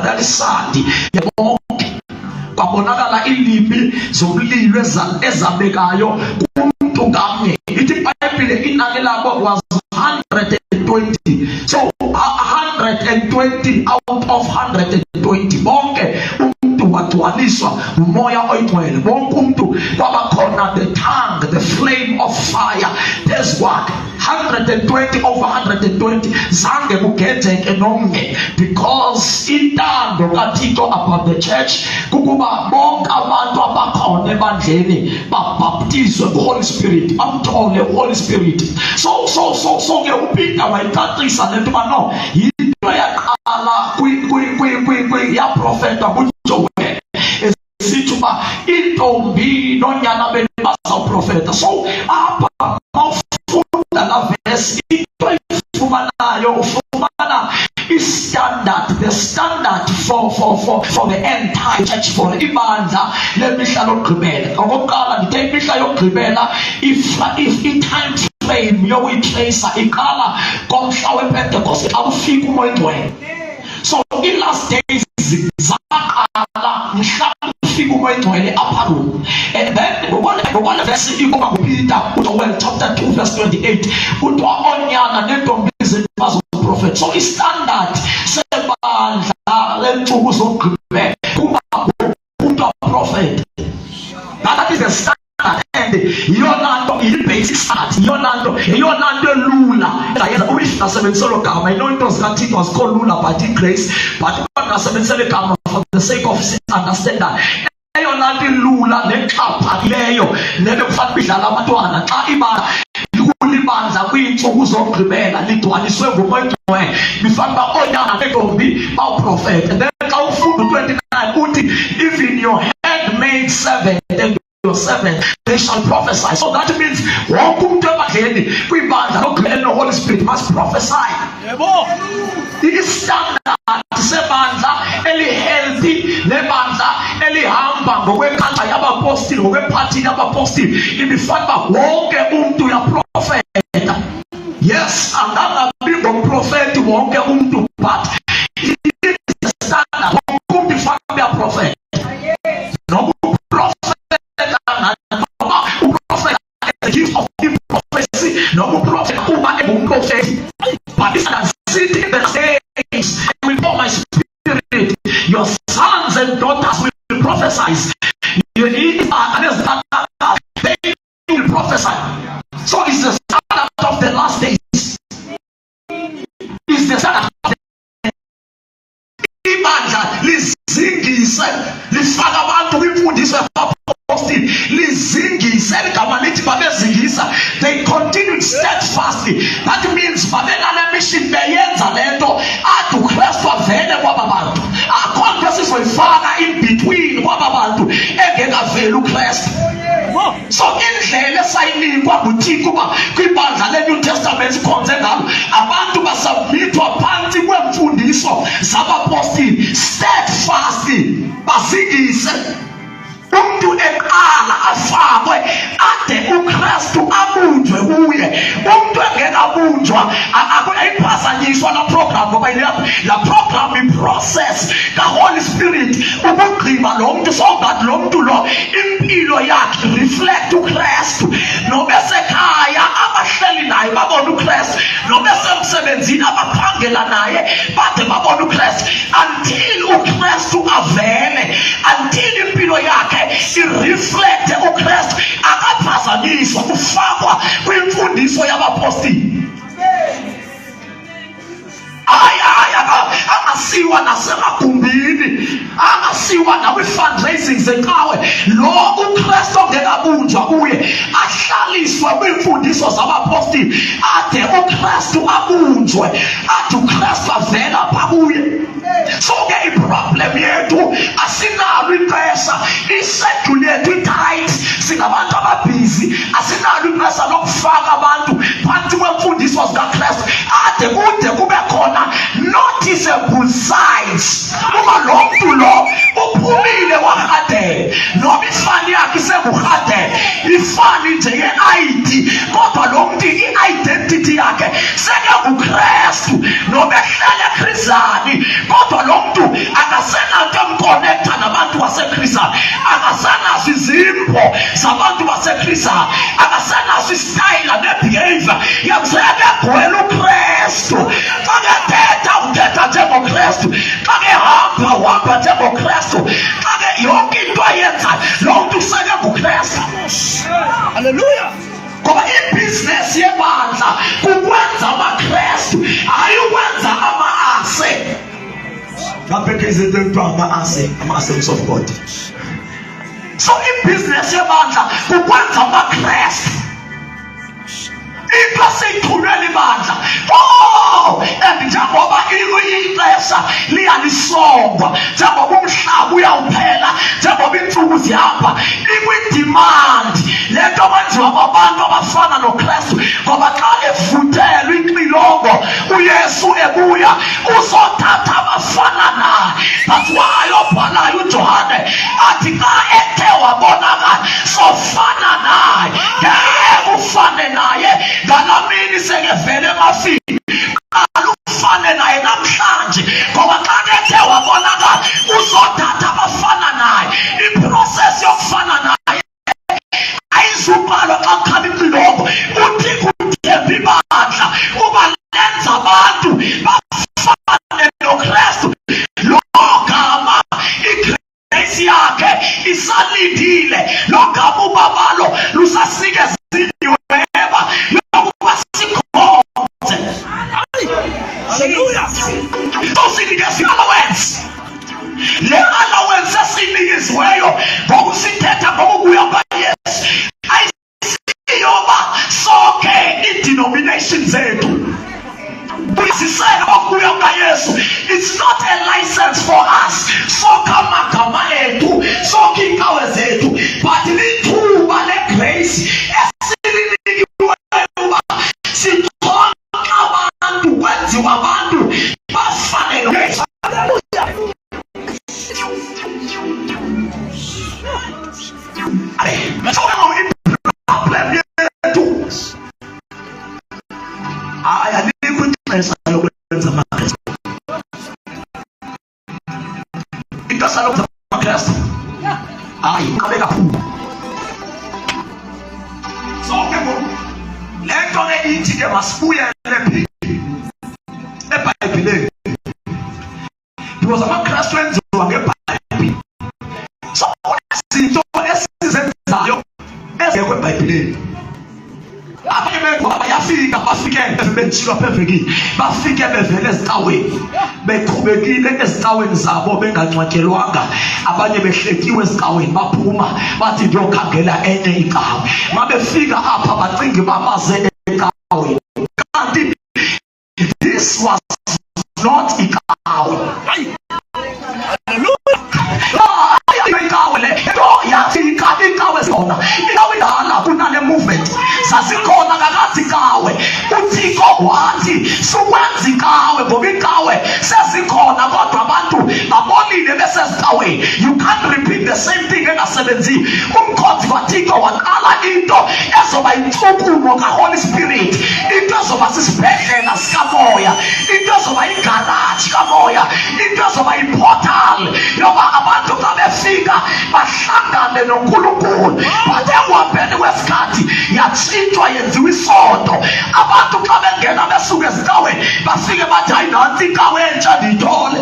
lalisandi bonke babonakala ilimi zomlilo ezabekayo kumuntu ngamnye. Ithi iBhayibhile inani labo was 120. So 120 out of 120 bonke umuntu wagcwaliswa umoya oyingcwele. Bonke umuntu kwabakhona the tongue, the flame of fire. There's what 120 over 120 zange kugenzeke nomnye, because intando kaThixo about the church kukuba bonke abantu abakhona ebandleni babhaptizwe ngoHoly Spirit, bamthole uHoly Spirit. So ke uphinda wayicacisa lento no into yaqala kwi ya prophet uJoel esithi uba intombi nonyana bebaza uprofeta. So apha mawufunda la verse into ifumanayo ufumana standard, the standard for the entire church, for ibandla lemihla yokugqibela. Okokuqala ndithe imihla yokugqibela if i-time frame yokuyitracer iqala ngomhla wePentecost xa ufika umoya oyingcwele. So in last days zaqala mhla ufika umoya oyingcwele apha kulo. And then ngokwana verse ikuba nguPeter uJoel chapter 2 verse 28 kuthiwa onyana nentombi zibaza uprofet. So istandard sebandla lentsuku zokugqibela kuba umuntu uprofet. That is the standard. And yonanto i-basic start, yonanto elula uyish nasebenziselo gama. I know into zikaThixo was called lula but in grace, but nasebenziselo gama for the sake of understand that eyonanto ilula nexhaphakileyo nebekufanele idlala abantwana xa ibandla kwiintsuku zokugqibela ligcwaliswe ngumoya oyingcwele bifanele uba onyana nentombi bawuprofeta. And then xa ufunda 29 uthi even your handmaid servant and your servant they shall prophesy. So that means wonke umuntu ebandleni kwibandla lokugqibela noHoly Spirit must prophesy. Istandard sebandla eli-healthy nebandla elihamba ngokwekhanda yabapostile, ngokwephathini yabapostile ibifanele uba wonke umuntu uyaprofeta. Yes, angangabi ngomprofeti wonke umuntu, but it is the standard wonke umuntu ifanele uyaprofeta. The gift of prophecy, no prophet, but it's not sitting in the days. I will pour my spirit. Your sons and daughters will prophesy. You need they will prophesy. So it's the standard of the last days. It's the standard of the ibandla lizingise lifaka abantu kwimfundiso apostoli lizingise igama lithi babezingisa. They continued steadfastly. That means babenale mission beyenza lento athi uKristu avele kwaba bantu. Akho nto sizoyifaka in between kwaba bantu engekaveli uKristu. So indlela esayinikwa nguThixo kuba kwibandla leNew Testament sikhonze ngalo abantu basubmithwa phansi kwemfundiso zabapostoli steadfastly bazingise. Umuntu eqala afakwe ade uKristu abunjwe kuye. Umuntu engekabunjwa ayiphazanyiswa la program ngoba la program i-process kaHoly Spirit ukugqiba lo muntu, so that lo muntu lo impilo yakhe reflect uKristu. Nobesekhaya abahleli naye babona uKristu, nobesemsebenzini abaphangela naye bade babona uKristu, until uKristu avele, until impilo yakhe ireflect uKristu akaphazanyiswa kufakwa kwimfundiso yabapostoli. Angasiwa nasemagumbini, angasiwa nakwi-fundraising zenkawe. Lo uKristu ongekabunjwa kuye ahlaliswe kwimfundiso zabapostoli ade uKristu abunjwe, ade uKristu avela pha kuye. So ke iproblem yethu asinalo ixesha, ischedule yethu itight, singabantu ababhizi, asinalo ixesha lokufaka abantu phansi kwemfundiso zikaKristu ade kude kube khona noticeable signs uma lo muntu lo uphumile wahadela noma ifani yakhe sekuhadela. ayifani nje ye-ID, kodwa lo muntu i-identity yakhe sekuKristu. Noma ehlala eKhrizani, kodwa lo muntu akasenato emconnecta nabantu baseKhrizani, akasenazo izimbo zabantu baseKhrizani, akasenazo istyle ne-behavior yekugwela uKristu. Xa kethetha uthetha njengoKristu, xa kehamba uhamba njengoKristu, xa ke yonke into ayenza lo muntu sekuKristu. Haleluya. Ngoba ibhizinesi yebandla kukwenza amaKristu, hayi ukwenza ama-ase. Ngaphethe izinto ekuthiwa ama-asset of God. So ibhizinesi yebandla kukwenza amaKristu. Into seyithunyelwa ibandla. And njengoba ixesha liyalisongwa, njengoba umhlaba uyawuphela, njengoba insuku zihamba, ikwidemand lento kwenziwa abantu abafana noKristu. Ngoba xa evuthelwa inxilongo uYesu ebuya uzothatha abafana naye. That's why obhalayo uJohane athi xa ethe wabonakala sofana naye, ngeke ufane naye ngalamini sekevele emafini, ufane naye namhlanje. Ngoba xa kethe wabonakala uzothatha abafana naye. Iprocess yokufana naye ayizubhalwa xa kukhala inxilongo. Uthi kuthemba ibandla kuba lenza abantu bafane noKristu. Lo gama igrace yakhe isalindile, lo gama ubabalo lusasikeziweba yokuba sikhonze. Hallelujah. Tosinike allowance. Le allowance esinikezweyo ngokusithetha ngokubuya kwaYesu ayisiyoba sonke i-denomination zethu. It's not a license for us. Soka magama etu, soka inkawe zetu, but lithuba le-grace esilinikiweyo sithola abantu, kwenziwa abantu bafane noKristu. Problem yethu ayalikho ixesha lokwenza amaKristu. Ixesha lokwenza amaKristu hayi uqale kakhulu. So ke le nto ke ithi ke masibuyele phi eBhayibhelini, because amaKristu enziwa ngeBhayibheli. So izinto esizenzayo ezekho eBhayibhelini, abanye bethu bayafika bafike bentshilwa phevekile, bafike bevele ezicaweni, beqhubekile ezicaweni zabo bengangcwatyelwanga. Abanye behlekiwe ezicaweni, baphuma bathi ndiyokhangela enye icawe. Mabefika apha bacinga babaze ecaweni, kanti this was not icawe. Ikawe zona ikawe indala kunale movement zazikhona kakade ikawe. uThixo wathi sukwenza ikawe ngoba ikawe sezikhona, kodwa abantu babonile besezicaweni. You can't repeat the same thing engasebenzi. Umkhonzi kaThixo waqala into ezoba intshukumo kaHoly Spirit, into ezoba sisibhedlela sikamoya, into ezoba igaraji kamoya, into ezoba iportal yoba abantu xa befika bahlangane noNkulunkulu. Bathe ekuhambeni kwesikhathi yatshintshwa yenziwa isonto. Abantu xa bengena besuke ezicaweni bafike bathi hayi nansi ikawe entsha ndiyithole.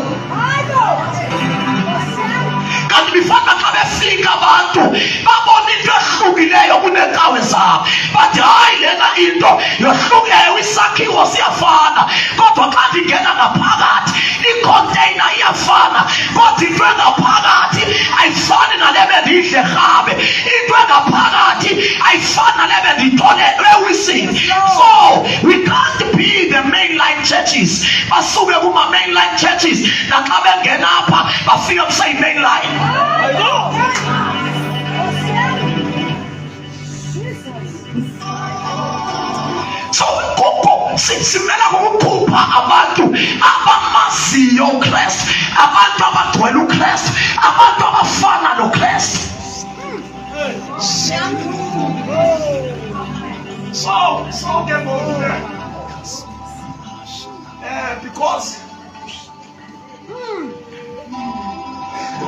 Kanti bifana xa befika abantu babona into ehlukileyo kunekawe zabo, bathi hayi lena into yohlukeyo, isakhiwo siyafana, kodwa xa ndingena ngaphakathi icontainer iyafana, kodwa into engaphakathi ayifani nale bendiyidle rhabe, into engaphakathi ayifani nale bendiyithole ewisini. So we can't be the mainline churches. Basuke kuma mainline churches naxa bengena apha bafike kuseyi-mainline. So koko simela ngokukhupha abantu abamaziyo uKristu, abantu abagcwele uKristu, abantu abafana noKristu.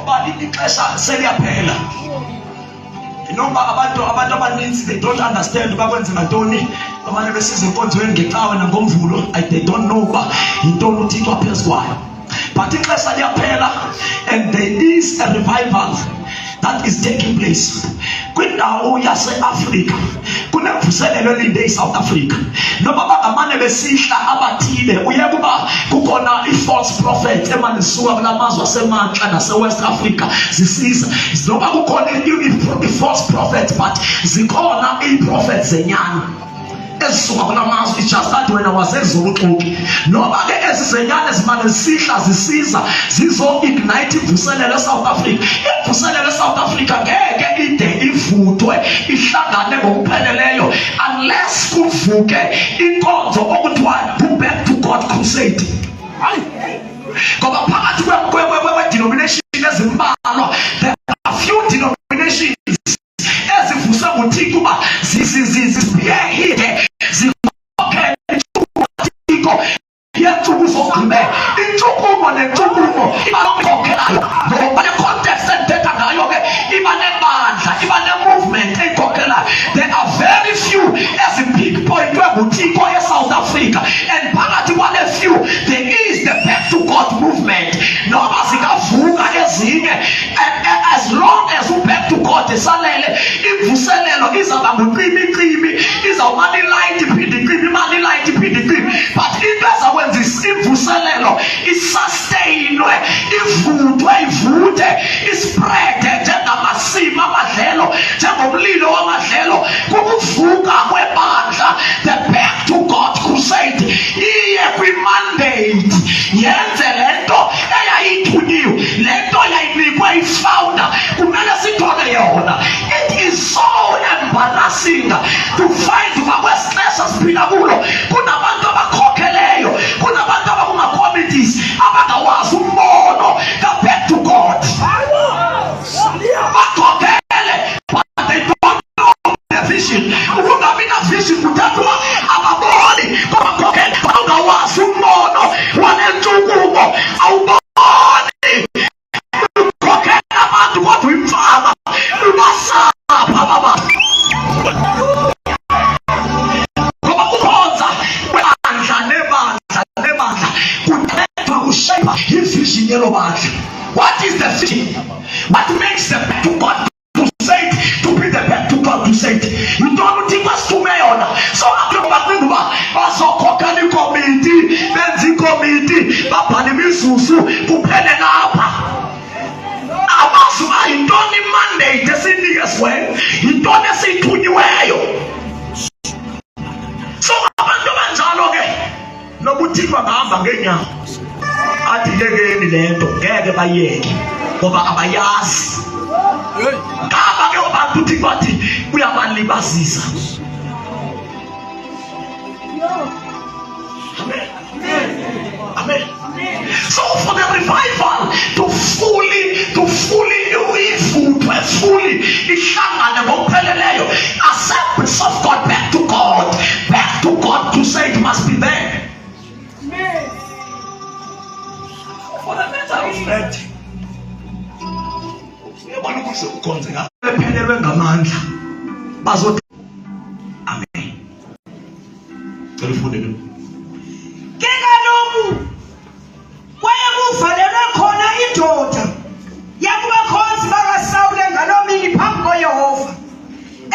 ngoba ixesha seliyaphela. Noma abantu abaninzi they don't understand bakwenze ngantoni abanye besiza enkonzweni ngecawe nangomvulo they don't know ba intoni uThixo aphezukwayo. But ixesha liyaphela and there is a revival that is taking place kwindawo yase-Afrika. Kunemvuselelo elinde eSouth Africa. Noma bangamane besihla abathile uye kuba kukhona i-false prophet emalisuka kulamazwe asemanxa nase-West Africa zisiza. Noma kukhona i-false prophet but zikhona i-prophet zenyana ezisuka kulamazwe. It's just that wena waseZuluxuki noma ke ezizenyana ezimane zisihla zisiza zizo ignite imvuselelo eSouth Africa. Imvuselelo eSouth Africa ngeke ide ivuthwe ihlangane ngokupheleleyo unless kuvuke inkonzo okuthiwa Back to God Crusade. Ngoba phakathi kwe-denomination ezimbalwa there are few denominations ezivuse nguThixo uba zisipiyehile zikhokhele uThixo yensuku zokugqibela. Intshukumo nentshukumo ibakhokhelayo ngoba le context endithetha ngayo ke iba nebandla iba ne-movement eyikhokhelayo. There are very few ezipinpointwe nguThixo eSouth Africa and phakathi kwale few there is the Back to God movement. Noma zikavuka ezinye as long as u-Back to God esalele imvuselelo izaba nguqimicimi izawumane light iphinde icimi imane light iphinde icimi. But into ezakwenza imvuselelo isastainwe ivuthwe ivuthe ispreade njengamasimi amadlelo njengomlilo wamadlelo kukuvuka kwebandla. The Back to God Crusade iye kwi-mandate yenze lento eyayithunyiwe lento yayinikwe ifounder kumele sithole yona. It is so embarrassing to find kwakwesixesha siphila kulo kunabantu abakhokheleyo kunabantu abakuma-committees abangakwazi umbono ka-Back to God. Bakhokhele but they don't know the vision. Ukungabi na vision kuthathwa ababoni bakhokhele bangakwazi umbono wanentshukumo awuboni ukhokhela abantu kodwa imfama ubasapha baba ngoba kukhonza nebandla kuthethwa kushaywa ivision yelo bandla. What is the vision? What makes the Back to God Crusade to be the Back to God Crusade? You don't think what's to me on. So I'm back to basokhokha ikomiti benza ikomiti babhale imisusu kuphele lapha. Abasu ayintoni mandate esinikezwe intoni esithunyiweyo. So abantu banjalo ke nokuthi bahamba ngenyawo athi lekeni lento ngeke bayeke ngoba abayazi. Ngaba ke abantu uthi bathi uyabalibazisa. Amen. So for the revival to fully ihlangane ngokupheleleyo assemblies of God back to God crusade must be there. For the matter of fact uyabona ukuthi ukhonze ngaphelelwe ngamandla bazothi amen. Ngelifunde kekaloku kwayekuvalelwe khona indoda yakubakhonzi bakaSawule ngaloo mini phambi koYehova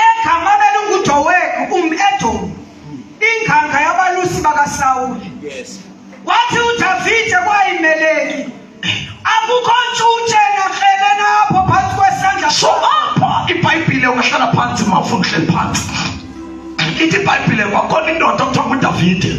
egama belunguDowegi um'Edomi inganga yabalusi bakaSawule. Wathi uDavide kwayimeleki akukho ntshutshe nakrele napho phansi kwesandla. So apha iBhayibhile ungahlala phansi mafuna uhleli phansi. Ithi iBhayibhile kwakhona indoda okuthiwa nguDavide.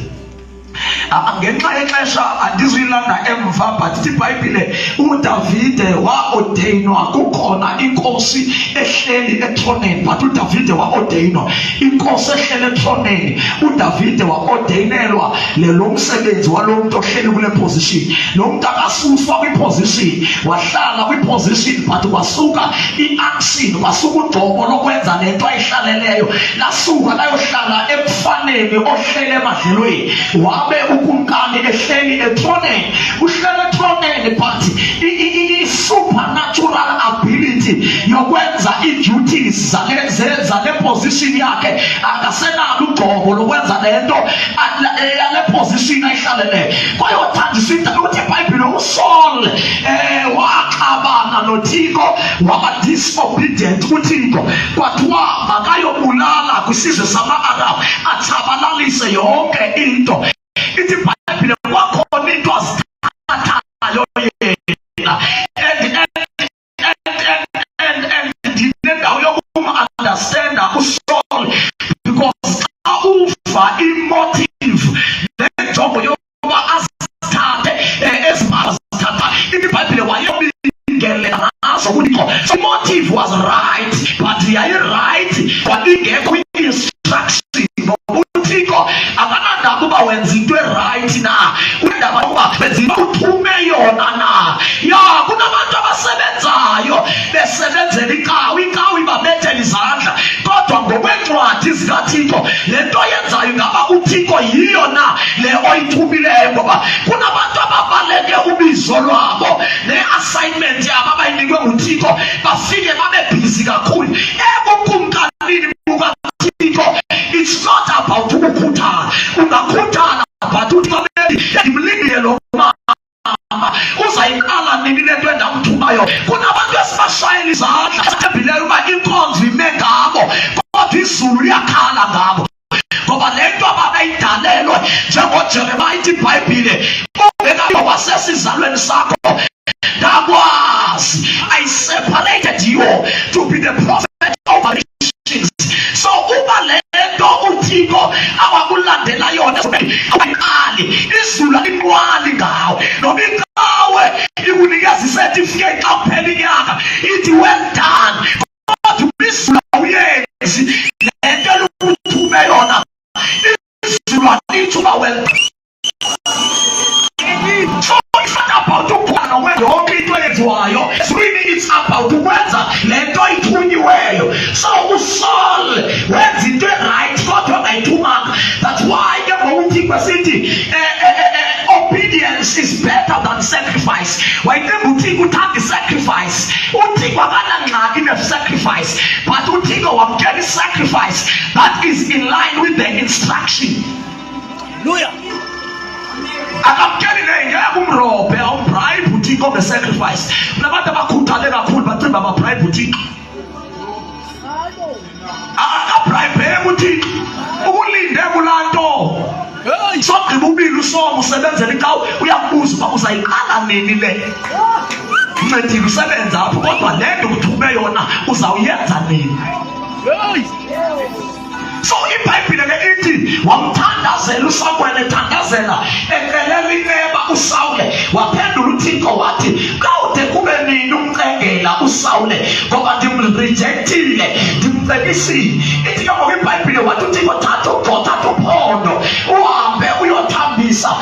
Ngenxa yexesha andizuyilanda emva but ithi iBhayibhile uDavide wa-ordainwa kukhona inkosi ehleli ethroneni but uDavide wa-ordainwa inkosi ehleli ethroneni. uDavide wa-ordainelwa lo msebenzi walo muntu ohleli kule position. Lo muntu akasuswa kwiposition wahlala kwiposition but kwasuka i-action kwasuka ugqobo lokwenza lento ayihlaleleyo lasuka layohlala ebufaneni ohlele emadlelweni wabe ukumkani ehleli ethroneni uhlele ethroneni but i-supernatural yokwenza i-duties zale position yakhe, akasenalo ugqobo lokwenza lento yale position ayihlalele. Kwayothandiswa ukuthi iBhayibhile uSaul waxabana noThixo, waba disobedient kuThixo, kwathiwa makayobulala kwisizwe sama-Arab, atshabalalise yonke into. Ithi iBhayibhile kwakhona into azithathayo yena and nendawo yokum-understanda uSaul, because xa uva imotive nenjongo yokuba azithathe ezimazithatha, iBhayibhile wayebingelela ngazo kuThixo. So motive was right, but yayi-right kwabingekho i-instruction. uThixo akanandaba uba wenza into right na, unendaba uba wenza into uthume yona na. Ya kunabantu abasebenzayo besebenzela ikawu ibabethela izandla, kodwa ngokwencwadi zikaThixo lento yenzayo ingaba uThixo yiyo na le oyithumileyo, ngoba kunabantu ababaleke ubizo lwabo ne-assignment yabo abayinikwe nguThixo, bafike babe busy kakhulu ebukumkanini bukaThixo. It's not about ukukhuthala, ungakhuthala but ndimlindile lo mama uzayiqala nini lento endamthumayo. Kunabantu esibashayela izandla athembileyo uba inkonzo ime ngabo, kodwa izulu liyakhala ngabo, ngoba lento ababeyidalelwe njengoJeremiya. Ithi iBhayibhile ungekayo wasesizalweni sakho ndakwazi, I separated you to be the prophet over nations. So uba lento uThixo awakulandela yona ayiqali, izulu alinqwali ngawe, noma inkawe ikunikeza isertificate xa kuphela inyanga ithi well done, kodwa izulu awuyenzi lento uthume yona. Izulu alithi uba well done. So it's not about ukwana wenza yonke into eyenziwayo, it's about ukwenza lento ithunyiweyo. So uSaul wenza into right kodwa ungayithumanga. That's why ke ngokuThixo sithi obedience is better than sacrifice. Wayithenga uThixo uthanda i-sacrifice, uThixo akanangxaki ne-sacrifice, but uThixo wamkela i-sacrifice that is in line with the instruction. Hallelujah. Akamkeli ngeke umrobhe awumbribe uThixo nge-sacrifice. Kunabantu abakhuthale kakhulu bacimba ababribe uThixo. Akabribe uThixo, ukulinde kulanto. Sogqiba ubili uSomo usebenzela ikawu, uyakubuza uba uzayiqala nini le. Uncedile usebenza apho, kodwa lento uthume yona uzawuyenza nini? So iBhayibhile ke ithi wamthandazela uSamuel, ethandazela ekelela ineba uSawule, waphendula uThixo wathi kawude kube nini umcengela uSawule, ngoba ndimrejectile, ndimcebisile. Ithi ngoba iBhayibhile wathi uThixo thatha uphondo uhambe uyothambisa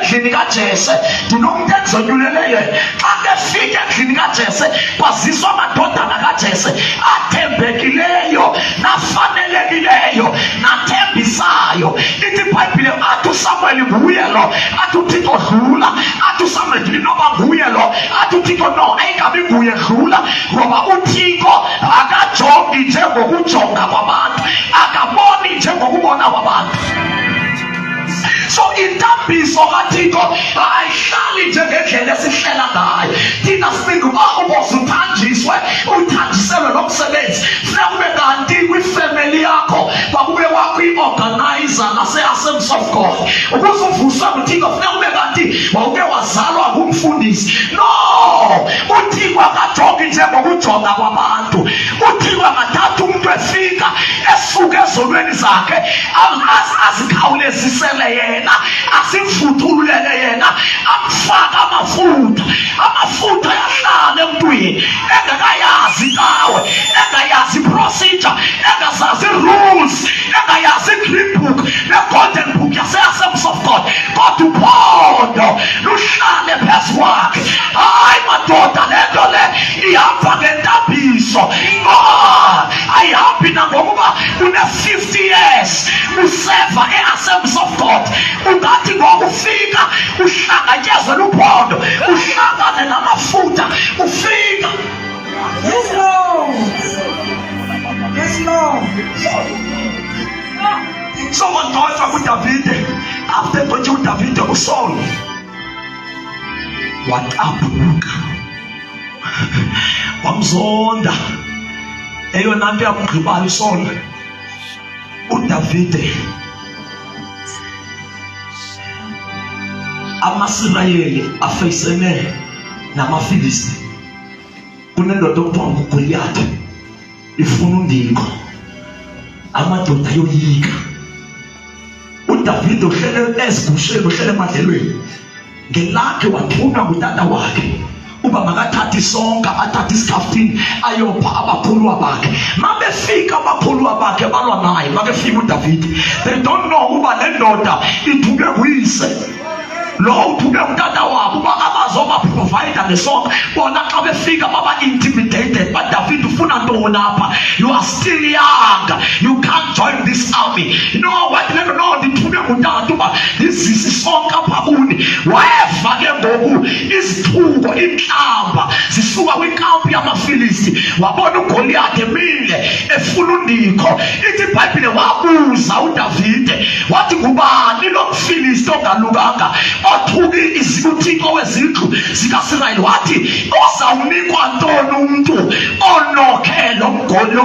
endlini kaJese. Ndinomuntu engizonyuleleyo xa kefika endlini kaJese kwaziswa amadodana kaJese athembekileyo nafanelekileyo nathembisayo. Ithi iBhayibhile athi uSamuel nguye lo, athi uThixo dlula, athi uSamuel noba nguye lo, athi uThixo no ayingabi nguye dlula, ngoba uThixo akajongi njengokujonga kwabantu, akaboni njengokubona kwabantu. So intambiso kaThixo ayihlali njengendlela esihlela ngayo. Thina sicinga uba uboze uthanjiswe, uthanjiselwe nomsebenzi, funeka kube kanti kwifemeli yakho kwakube wakho i-organizer nase-Assemblies of God. Ukuze uvuswe nguThixo funeka kube kanti wawuke wazalwa ngumfundisi. No, uThixo akajongi njengokujonga kwabantu. uThixo angathatha umuntu efika esuke ezonweni zakhe azikhawulezisele yena, asimfuthulele yena, amfaka amafutha yahlala emntwini engakayazi ngawe, engayazi procedure, engazazi rules, engayazi green book ne-golden book yase-Assemblies of God, kodwa uphondo luhlale phezu kwakhe. Hayi madoda, lento le ihamba ngentambiso. Ayihambi nangokuba une-50 years useva e-Assemblies of God. Ungathi ngokufika uhlanganyezwe luphondo, uhlangane namafutha ufika. Yes, Lord. So wangcwatshwa kuDavide. After ngcwatshwa uDavide uSaul waqaphuka wamzonda. Eyona nto yamgqibayo uSaul uDavide. AmaIsrayeli afeyisene namaFilisti. Kunendoda okuthiwa nguGoliath ifuna undiko, amadoda ayoyika. uDavide uhlele ezigusheni, uhlele emadlelweni. Ngelakhe wathunywa ngutata wakhe uba makathathe isonka, athathe isikhaftini ayopha abaphulwa bakhe. Mabefika abaphulwa bakhe balwa naye, makefika uDavide, they don't know uba le ndoda ithunywe nguyise. Lo uthunywe ngutata wabo uba abazoba provide ngesonka. Bona xa befika baba intimidated. But David ufuna ntoni apha? You are still young, you can't join this army. You know what? No, ndithunywe ngutata uba ndizise isonka apha kuni. Weva ke ngoku izithuko, intlamba zisuka kwinkampu yamaFilisti. Wabona uGoliath emile efuna undiko. Ithi iBhayibhile wabuza uDavide wathi, ngubani lo mFilisti ongalunganga othuki uThixo wezindlu zikaIsrayeli? Wathi, uzawunikwa ntoni umntu onokhe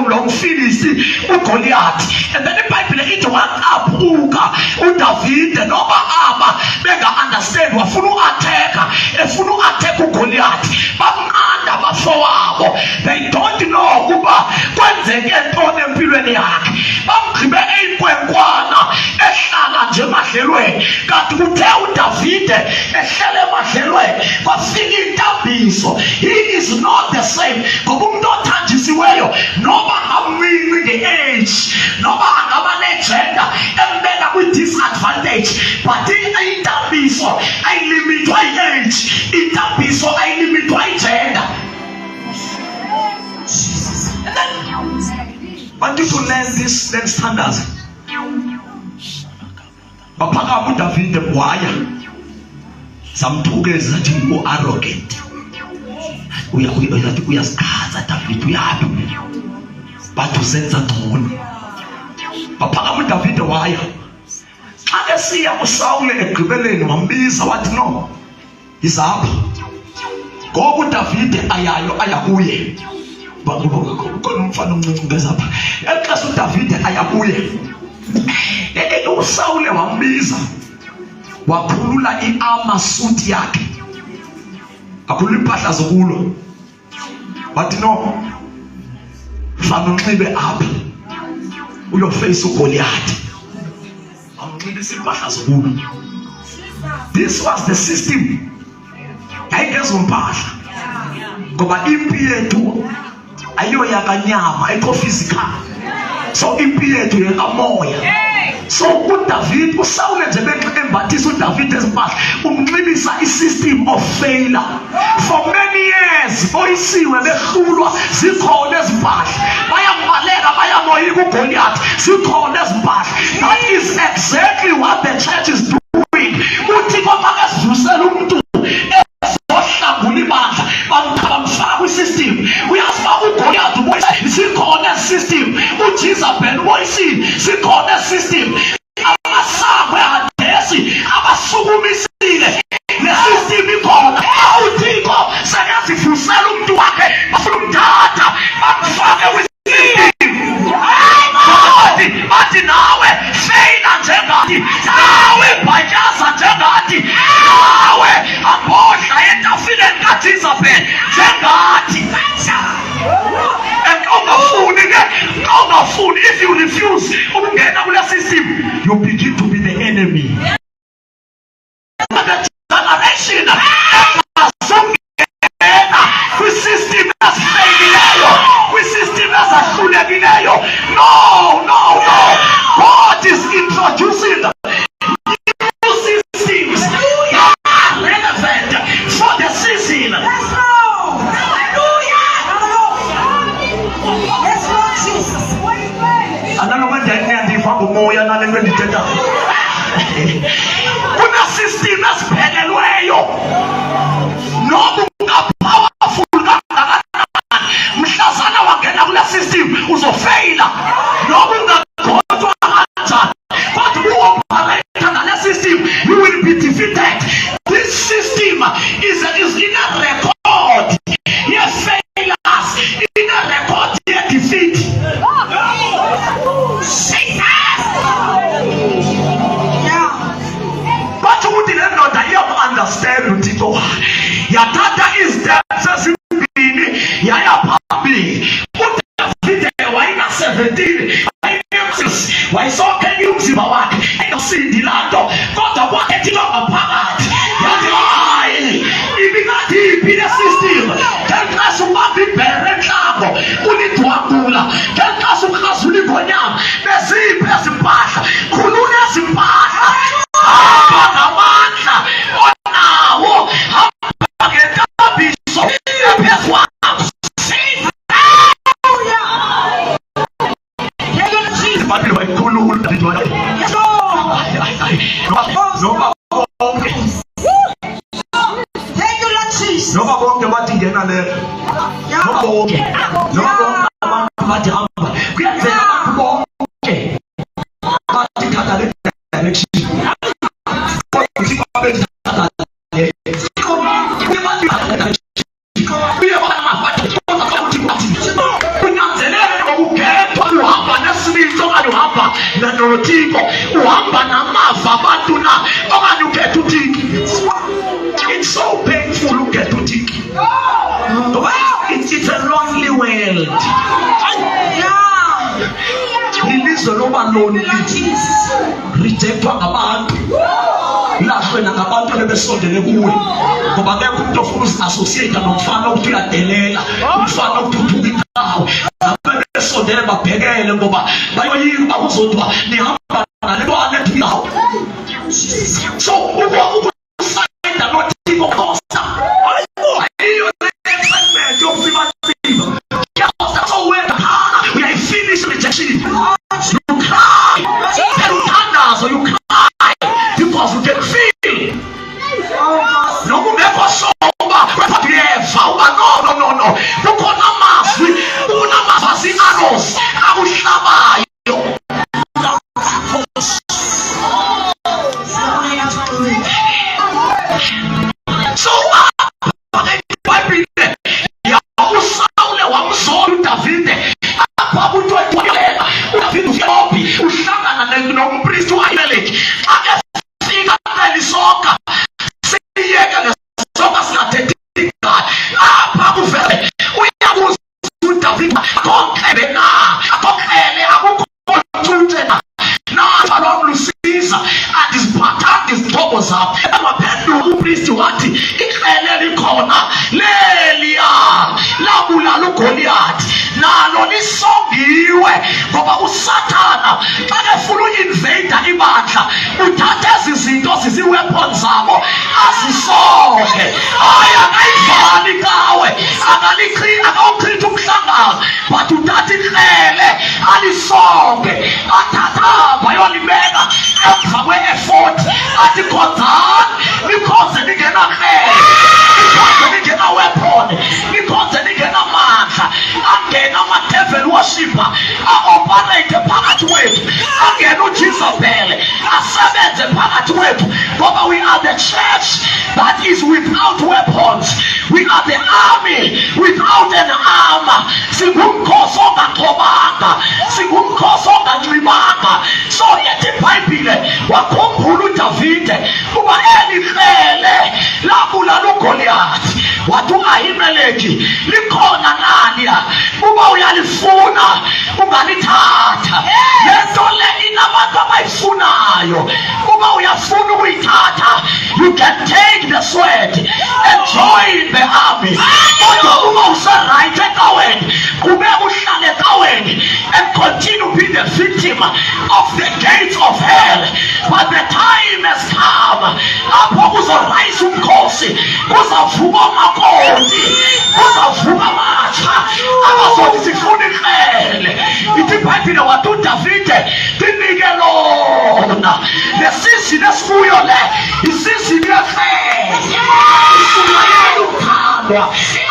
lo mFilisti uGoliath? And then iBhayibhile ithi waqaphuka uDavide, noba aba benga-understand, wafuna uatheka, efuna uatheka uGoliath. Bamnqanda abafowabo, they don't know ukuba kwenzeke ntoni empilweni yakhe. Bamgqibe eyinkwenkwana ehlala nje emadlelweni. Kanti kuthe uDavide ehlele emadlelweni kwafika intambiso. He is not the same. Ngoba umuntu othanjisiweyo noba ngamncinci nge-age, noba angaba negender embeka kwi-disadvantage, but intambiso ayilimitwa yi-age, intambiso ayilimitwa yi-gender. But if you learn this, then standards. Baphakama uDavide waya samthukeza athi u-arrogant. Uyathi uyasichaza David, uyaphi? But usenza ngcono. Baphakama uDavide waya. Xa esiya uSawule egqibeleni wambiza wathi, no, izapha. Ngoku uDavide ayayo aya kuye. Khona umfana omncinci ngezapha. Exesha uDavide aya kuye. uSawule wambiza, wakhulula i-armor suit yakhe, wakhulula impahla zokulwa. Wathi, no, fana unxibe apha uyofeyisa uGoliath. Wamnxibisa impahla zokulwa. This was the system. Yayingezo mpahla ngoba impi yethu ayoyakanyama, ayikho physical. So impi yethu yekamoya. So uDavid, uSawule nje embathisa uDavid ezimpahla, umnxibisa i-system of failure. For many years boyisiwe behlulwa, zikhona ezimpahla, bayambaleka bayamoyika uGoliath, zikhona ezimpahla. That is exactly what the church is doing. uThixo makasivusela umuntu ezohlangula ibandla, bamfaka kwi-system. Uyasifaka uGoliath uboyisile, sikhona system. uJezebel uboyisile, sikhona system. Amasango eHadesi abasukumisile, ne-system ikhona. uThixo sekazivusela umuntu wakhe, bafuna umthatha bamfake kwi-system. Bathi nawe feyila njengathi, nawe bhatyaza njengathi, nawe ambodla etafileni kaJezebel njengathi. If you refuse ukungena kule system, you begin to be the enemy. The generation engazongena kwi-system ezifeyileyo, kwi-system ezahlulekileyo. No. God is introducing new systems that are relevant for the season. Moya nale nto ndithetha. Kuna system eziphelelweyo. Noba ungapowerful kangakanani, mhlazana wangena kule system uzofeyila. Noba yathatha izitephu ezimbini yaya phambili. uDavide wayena-17 wayesokhela umzimba wakhe engasindi laa nto, kodwa kwakethi into ngaphakathi yathi hayi ibingathiphi le system. ngelixesha ubamba ibhere entlako ulidwangula, ngelixesha ukrasula ingonyama beziphi ezi mpahla, khulula ezi mpahla, hamba ngamandla onawo, hamba ngenkambiso ephezu kwakho. Abantu bayikhulula noma bonke bathi ngena lelo, noma bonke abantu bathi hamba, kuyenzeka abantu bonke bathi thatha le direction, uhamba nanolotiko, uhamba namava abantu na okanye ukhetha uthiki. It's so painful ukhetha uthiki. It's a lonely world. Ilizwe loba lonely, rejectwa ngabantu, lahlwe nangabantu ebesondele kuwe, ngoba akekho umuntu ofuna uzi-associate nomfana ukuthi uyadelela, umfana ukuthi indawo besondele babhekele ngoba bayoyika bakuzodwa nihamba nalentwana ethilawo. So ukusayida nothiko khosta ayiyo le-excitement yokusibaziba kuyakhosta. So wena uyayifinish rejection, you cry, uthandazo, you cry because you can feel noma ungekho soba kodwa uyeva uba no kukhona amazwi, unamazwi asi-arrows akuhlabayo. So iBhayibhile uSawule wamzola uDavide apha kuthiwa uDavide ufophi uhlangana nompristi u-Ahimeleki. Xa efika elisoka siyeke lesoka singathethi apha kuvele uyabuza uDavide akokhele na, akokhele akukho ntuthe na lusiza andiziphathanga izithoko zabo. Emaphendula umpristi wathi ikrele likhona leliya labulala uGoliyathi, nalo lisongiwe ngoba uSathana xa efuna uyi-invada ibandla uthatha ezi zinto zizi-weapon zabo azisonge. Hayi akayivali kawe, akawuchitha umhlangano, but uthatha ikrele alisonge, athatha bayolibeka emva kwe-effort, athi khonzani nikhoze ningenakrele, nikhoze ningena-weapon, nikhoze ningenamandla. Angena ama-devil worshipper a-operate phakathi wethu, angena uJezebel asebenze phakathi wethu, ngoba we are the church that is without weapons. We are the army without an armor. Singumkhosi ongaxhobanga, singumkhosi onganxibanga. So yethi iBhayibhile wakhumbula uDavide kuba eli krele labulala uGoliyathi, wathi u-Ahimeleki likhona naniya, uba uyalifuna ungalithatha. Lento le inabantu abayifunayo, uba uyafuna ukuyithatha you can take the sword and join the army. Kodwa uba useright ecaweni, qhubeka uhlale ecaweni and continue being the victim of the gates of hell. But the time has come apho kuzorayisa umkhosi, kuzavuka amakoti, kuzavuka amatsha abazothi sifuna ikrele. Ithi iBhayibhile wathi uDavide tinike lona lesizini esikuyo le, isizini yekrele, ishumayele ukuthandwa,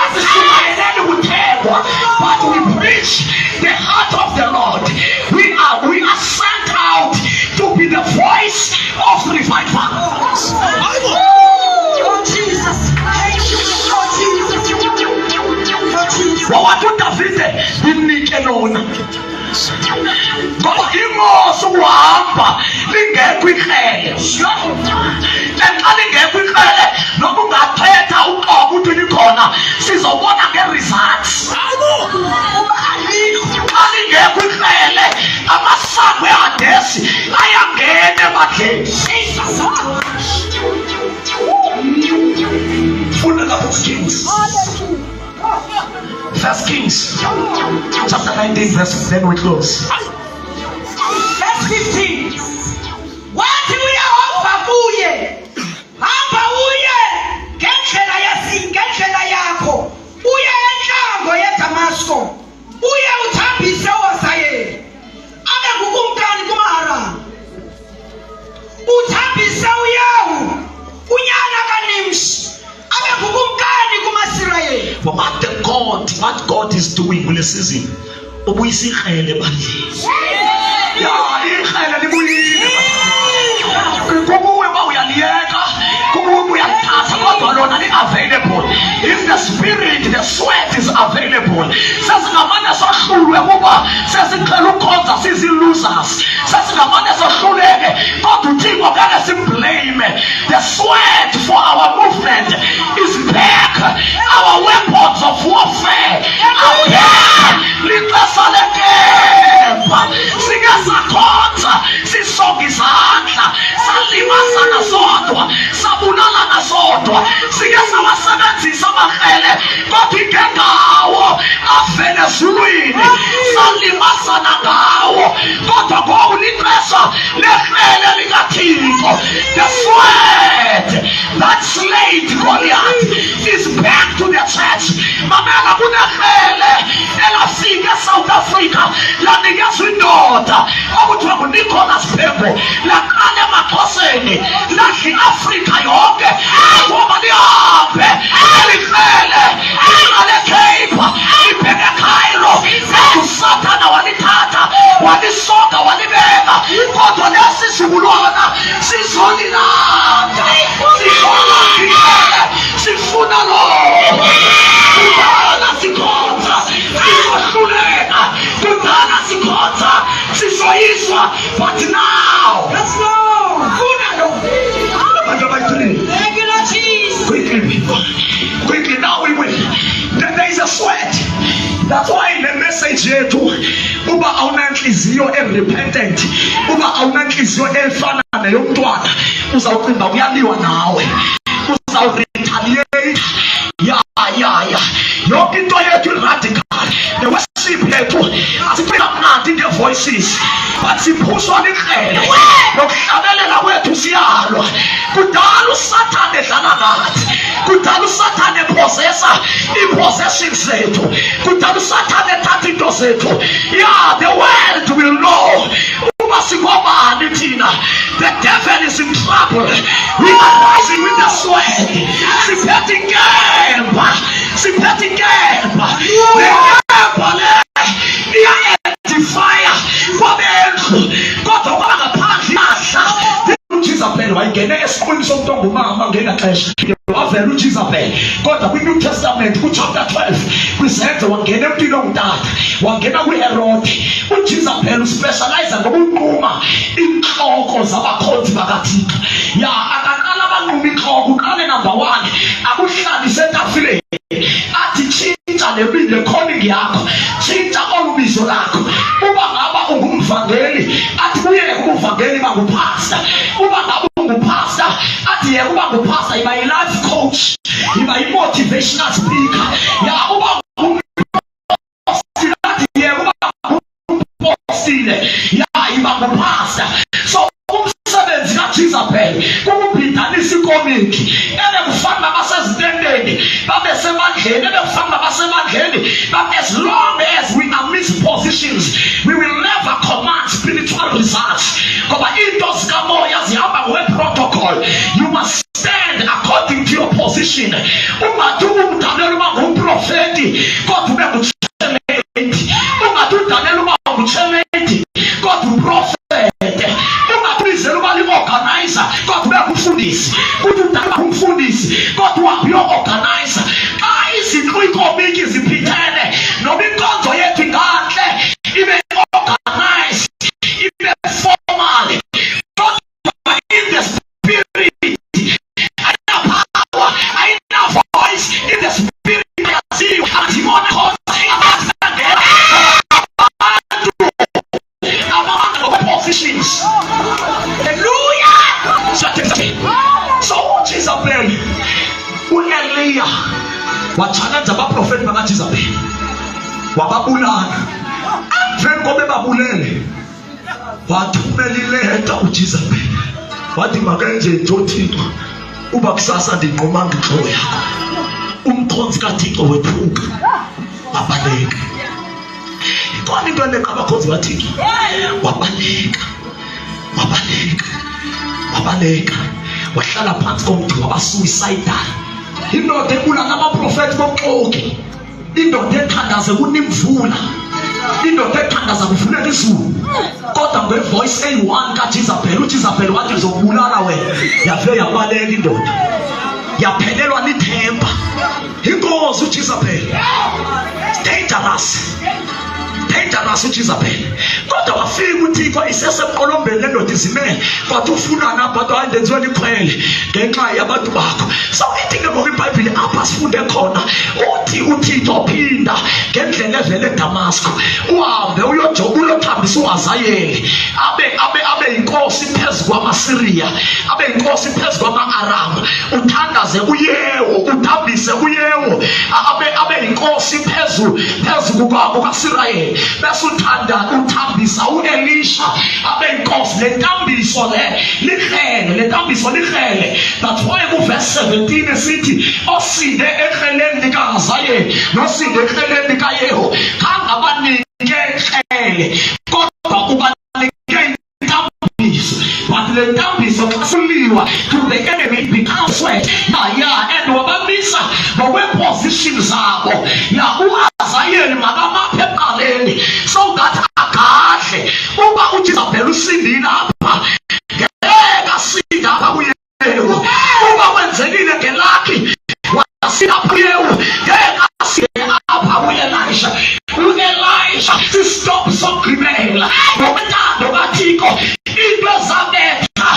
asishumayeleli ukuthengwa, but we preach the heart of the Lord. We are sent out to be the voice of revival. Oh Jesus, thank you, oh Jesus, oh Jesus. Wathi uDavide tinike lona ngoba ingozi ukuhamba lingekho ikrele. Xa lingekho ikrele noma ungakhetha uqobo ukuthi likhona sizobona nge-results. Xa lingekho ikrele amasango eHadesi ayangena ebandleni. Funda First Kings. First Kings chapter 19 verse, then we close. Verse 15. Wathi uyehova kuye, hamba uye ngendlela yakho, uye enhlango yeDamasko, uye uthambise oZayeli, abe ngukumkani kumaHaramu, uthambise uYehu unyana kaNimshi, abe ngukumkani kumaSirayeli. For what God is doing kule season, ubuyisa ikrele ebandleni. Ya ikrele libuyile. Kubuye bawuyaliyeka, kubuye uyalithatha kodwa lona li-available. If the spirit, the sweat is available. Sesingamane sohlulwe kuba sesicela ukhonza sizi-losers. Sesingamane sohluleke kodwa uThixo ngeke simblame. The sweat for our movement is back. Our weapons of warfare are back. Lixesha lenkemba sike sakhonza sisonke izandla salimazana sodwa sabulalana sodwa sike sawasebenzisa amakrele kodwa ingengawo avele ezulwini salimazana ngawo kodwa ngoku lixesha lekrele likaThixo. The sweat that slayed Goliath is back to the church. Mamela kunekrele elafika eSouth Africa lanikezwa indoda okuthiwa nguNicholas Pembe laqala emaXhoseni ladla i-Afrika yonke ngoba lihambe elikrele liqale eCape libheke eCairo. uSathana walithatha walisoka walibeka kodwa lesisizukulwana sizolilanda sifuna lo kudala sikhonza sizohluleka kudala sikhonza sizoyiswa but now Let's go. Funa lo. Thank you, Lord Jesus. quickly people, quickly now we win. There is a sweat. That's why in the message yethu uba awuna inhliziyo repentant, uba awuna inhliziyo efana neyomntwana uzawucinga uyaliwa nawe, uzawuretaliate. Yonke into yethu radical. The worship yethu asiphica mnandi nge-voices but siphushwa likrele. Nokuhlabelela kwethu siyalwa. Kudala uSathane edlala nathi, kudala uSathane epossessa i-possessions zethu, kudala uSathane ethatha into zethu. Yeah, the world will know uba singobani thina. The devil is in trouble. We are rising with the sweat. Siphethe inkemba, siphethe inkemba. Inkemba le iya-edifya kwabendlu kodwa kwaba ngaphandle yahla. uJezebeli wayengene esiqwini somuntu ongumama ngengaxesha wavela uJezebeli kodwa kwi-New Testament ku-chapter 12 kwizenzo wangena emntwini ongutata, wangena kwiHerode. uJezebeli uspecialize ngokunquma inhloko zabakhonzi bakaThixo. Ya akaqala abanquma inhloko, uqale number 1 akuhlalise etafuleni athi tshintsha le calling yakho, tshintsha olubizo lakho. Uba ngaba ungumvangeli athi kuyeke ubuvangeli bangupastor. Uba ngaba ungupastor athi yeke uba ngupastor yiba yi-life coach, yiba yi-motivational speaker. Ya uba ngupostile athi yeke uba ngupostile ya yiba ngupastor. So umsebenzi kaJezebeli kukubhidanisa ikomiti ebekufana nabasezintendeni babe semandleni, ebekufana nabasemandleni. But as long as we are mispositions, we will never command spiritual results. Ngoba into zikamoya zihamba ngokwe-protocol. You must stand according to your position. Ungathi umdanelo uba ngumprofeti kodwa ube ngutshelenti. Ungathi udanelo uba ngutshelenti kodwa uprofete. Ungathi uba li-organizer kodwa ube ngumfundisi. Kuthi udanelo ngumfundisi kodwa uyo-organizer. Xa izinto ikomiki ziphithene noma inkonzo yethu ingahle ibe organizer zibona khona positions. Hallelujah. So Jezebel uEliya wachallenge abaprofeti bakaJezebel wababulala. Emveni kobe babulele wathumela ileta uJezebel wathi makenze ntothixo uba kusasa ndinqomanga inhloko yakho umkhonzi kaThixo wethuka wabaleka. Ikhona into eleka abakhonzi baThixo wabaleka wahlala phansi komthi wabasuicidal. Indoda ebulala abaprofeti boxoki, indoda ethandaza kunimvula, indoda ethandaza kufuneka izulu, kodwa ngevoice eyi-1 kaJezebel uJezebel wathi ngizokubulala wena. Yave yabaleka indoda, yaphelelwa lithemba. Inkosi uJezebel dangerous uJezebel, kodwa wafika uThixo isesemqolombeni lendoda izimele, kodwa ufunana abantu andenziwe liqhele ngenxa yabantu bakho. So ithi ke ngoba iBhayibheli apha sifunde khona uthi uThixo phinda ngendlela evele eDamasco uhambe uyothambisa uHazayeli abe inkosi phezu kwamaSiriya, abe inkosi phezu kwama-Aramu, uthandaze uYehu, uthambise uYehu abe inkosi phezu kukaSirayeli, bese uthambisa uElisha abe inkosi. Le ntambiso likrele. That's why kuverse 17 sithi osinde ekheleni likaHazayeli nosinde ekheleni likaYehu kangabanike ekrele kodwa ubanike intambiso. But le ntambiso xasuliwa to the enemy becomes sweat. And wabamisa ngokweposition zabo uHazayeli makamaphe eqaleni so that akahle. Uba uJezebel usindile apha ngeke asinde apha kuYehu. Uba wenzelile ngelakhi wasinda apha kuYehu ngeke asinde apha kuElisha. uElisha stop sokugqibela ngokwentando kaThixo into ezabetha.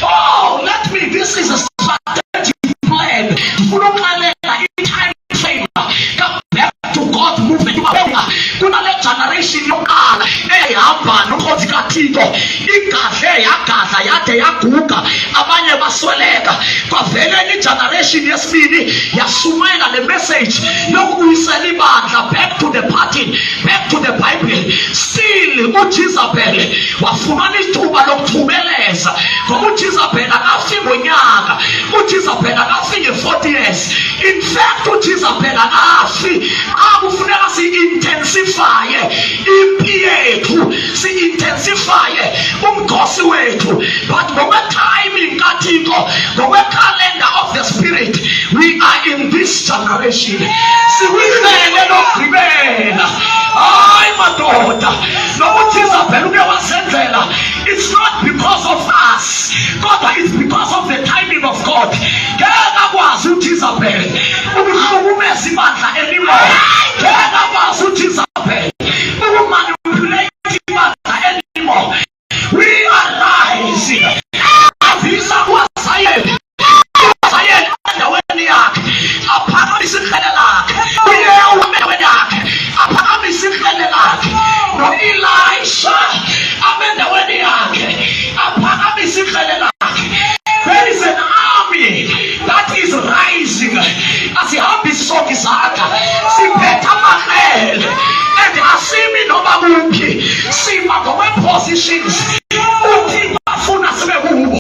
Oh, let me, this is a strategic plan. Time frame. Come back to God movement. Kuna le generation yokuqala ehamba nomkhosi kaThixo, igadle yagadla yade yaguga, abanye basweleka. Kwavele igeneration yesibili yasumela le message yokubuyisela ibandla back to the pattern, back to the Bible. Still uJezebel wafumana ithuba lokuthubeleza ngoba uJezebel akafi ngonyaka, uJezebel akafi nge-40 years. In fact uJezebel akafi, akufuneka si-intensify impi yethu, si-intensify umkhosi wethu. But ngokwe-timing kaThixo, ngokwe-calendar of the spirit, we are in this generation. Siwifele lokugqibela. Hayi madoda, nokuJezebel uke wasenzela. It's not because of us, kodwa it's because of the timing of God. Ngeke akwazi uJezebel ukuhlukumeza ibandla anymore. Ngeke akwazi uJezebel ukumanipulate ibandla anymore. We are rising. Avisa uHazayeli endaweni yakhe, aphakamisa ihlele lakhe. uYehu endaweni yakhe, aphakamisa ihlele lakhe. noElisha endaweni yakhe, aphakamisa ihlele lakhe. There is an army that is rising. Asihambisi sonke izandla, siphethe amahele and asimi noma kuphi, sima ngokwe-positions uThixo afuna sibe kubo.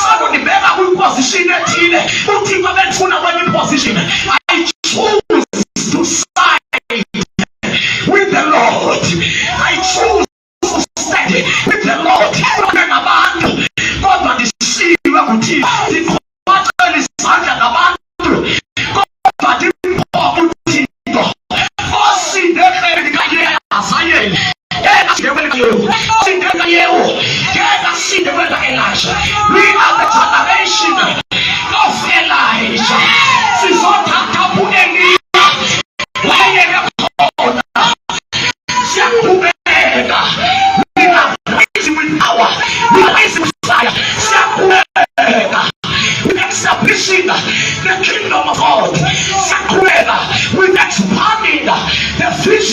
Sanondibeka kwi-position ethile, uThixo befuna kwenye position. I choose to side with the Lord. I choose to stand with the Lord. Ngabantu kodwa ndisiwe kuThixo, ndiqwathela izandla ngabantu kodwa ndimphoqa uThixo. Osinde ekheleni likaHazayeli, osinde ekaYehu,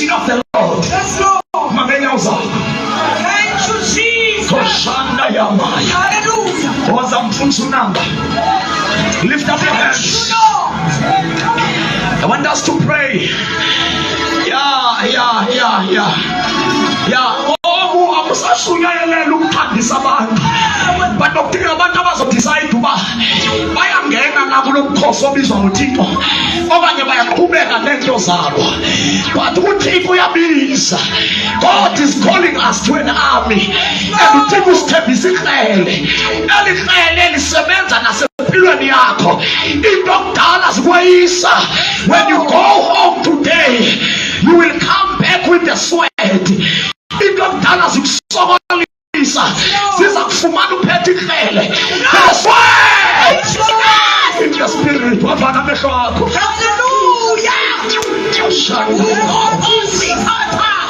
anointing of the Lord. Yes, Lord. Mabenyoza. Thank you, Jesus. Koshanda Yamaya. Hallelujah. Oza mfunsunamba. Lift up your hands. I want us to pray. But doctrine abantu abazodecide uba bayangena na kulo mkhosi obizwa nguThixo okanye bayaqhubeka nento zabo. But uThixo uyabiza. God is calling us to an army. And uThixo usithembisa ikrele. Elikrele lisebenza nasempilweni yakho. Into okudala zikweyisa. When you go home today, you will come back with the sweat. Into okudala zikusokolisa. Siza kufumana uphethe ikrele. The sweat in the spirit. Wafana amehlo akho. Hallelujah.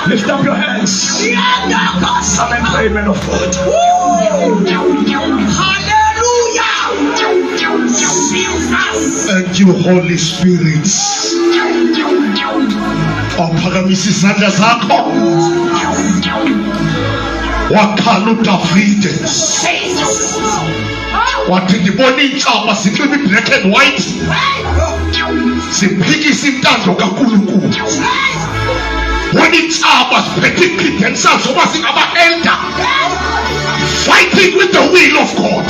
Lift up your hands. Come and pray, men of God. Hallelujah. Jesus. Thank you, Holy Spirit. Uphakamisa izandla zakho. Wakhala uDavide. Wathi ndibona iintshaba zinxiba i-black and white. Ziphikisa intando kaNkulunkulu. When iintshaba ziphethe ii-credentials zoba zingaba-elder. Fighting with the will of God.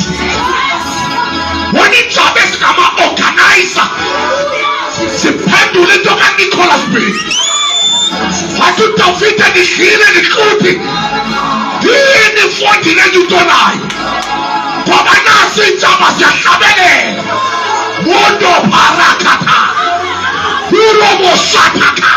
When iintshaba ezingama-organizer ziphendula into kaNicholas Bay. Wathi uDavide ndidlile ndihluthi. Yini ifondile entutonayo ngoba nasi iintshaba ziyahlabelela. Mondo parakata. Urobo shataka.